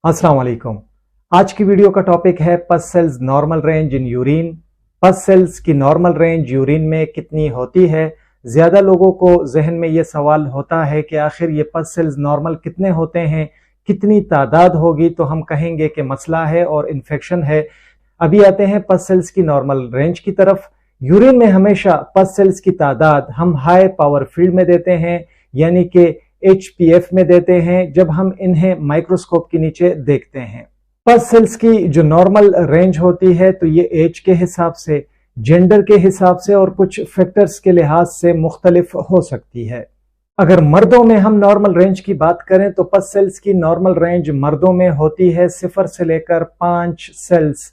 अस्सलाम वालेकुम। आज की वीडियो का टॉपिक है पस sales normal range in urine. पस सेल्स की नॉर्मल रेंज यूरिन में कितनी होती है। ज्यादा लोगों को जहन में ये सवाल होता है कि आखिर ये पस सेल्स नॉर्मल कितने होते हैं, कितनी तादाद होगी तो हम कहेंगे कि मसला है और इन्फेक्शन है। अभी आते हैं पस सेल्स की नॉर्मल रेंज की तरफ। यूरिन में हमेशा पस सेल्स की तादाद हम हाई पावर फील्ड में देते हैं, यानी कि HPF में देते हैं जब हम इन्हें माइक्रोस्कोप के नीचे देखते हैं। पस सेल्स की जो नॉर्मल रेंज होती है तो ये एज के हिसाब से, जेंडर के हिसाब से और कुछ फैक्टर्स के लिहाज से मुख्तलिफ हो सकती है। अगर मर्दों में हम नॉर्मल रेंज की बात करें तो पस सेल्स की नॉर्मल रेंज मर्दों में होती है 0 से लेकर 5 सेल्स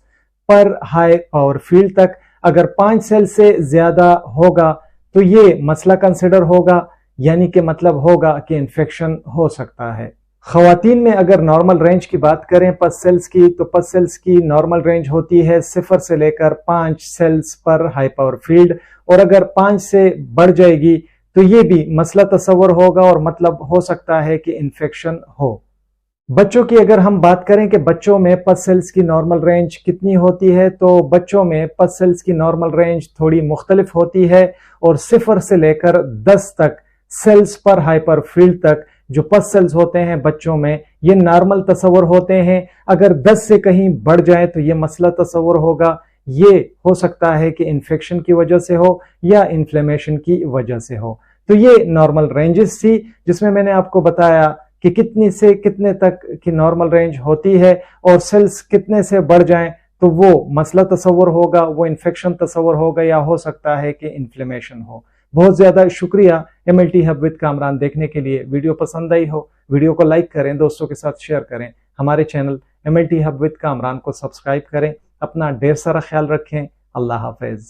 पर हाई पावर फील्ड तक। अगर 5 सेल से ज्यादा होगा तो ये मसला कंसिडर होगा, यानी कि मतलब होगा कि इन्फेक्शन हो सकता है। खवातीन में अगर नॉर्मल रेंज की बात करें पस सेल्स की, तो पस सेल्स की नॉर्मल रेंज होती है 0 से लेकर 5 सेल्स पर हाई पावर फील्ड, और अगर 5 से बढ़ जाएगी तो ये भी मसला तस्वर होगा और मतलब हो सकता है कि इन्फेक्शन हो। बच्चों की अगर हम बात करें कि बच्चों में पस सेल्स की नॉर्मल रेंज कितनी होती है, तो बच्चों में पस सेल्स की नॉर्मल रेंज थोड़ी मुख्तलिफ होती है और 0 से लेकर 10 तक सेल्स पर हाइपर फील्ड तक जो पस सेल्स होते हैं बच्चों में, ये नॉर्मल तस्वर होते हैं। अगर 10 से कहीं बढ़ जाए तो ये मसला तस्वर होगा। ये हो सकता है कि इन्फेक्शन की वजह से हो या इन्फ्लेमेशन की वजह से हो। तो ये नॉर्मल रेंजेस थी जिसमें मैंने आपको बताया कि कितनी से कितने तक की नॉर्मल रेंज होती है, और सेल्स कितने से बढ़ जाएं तो वो मसला तस्वर होगा, वो इन्फेक्शन तस्वर होगा, या हो सकता है कि इन्फ्लेमेशन हो। बहुत ज्यादा शुक्रिया MLT हब विद कामरान देखने के लिए। वीडियो पसंद आई हो वीडियो को लाइक करें, दोस्तों के साथ शेयर करें। हमारे channel MLT hub with Kamran को सब्सक्राइब करें। अपना ढेर सारा ख्याल रखें। अल्लाह हाफिज।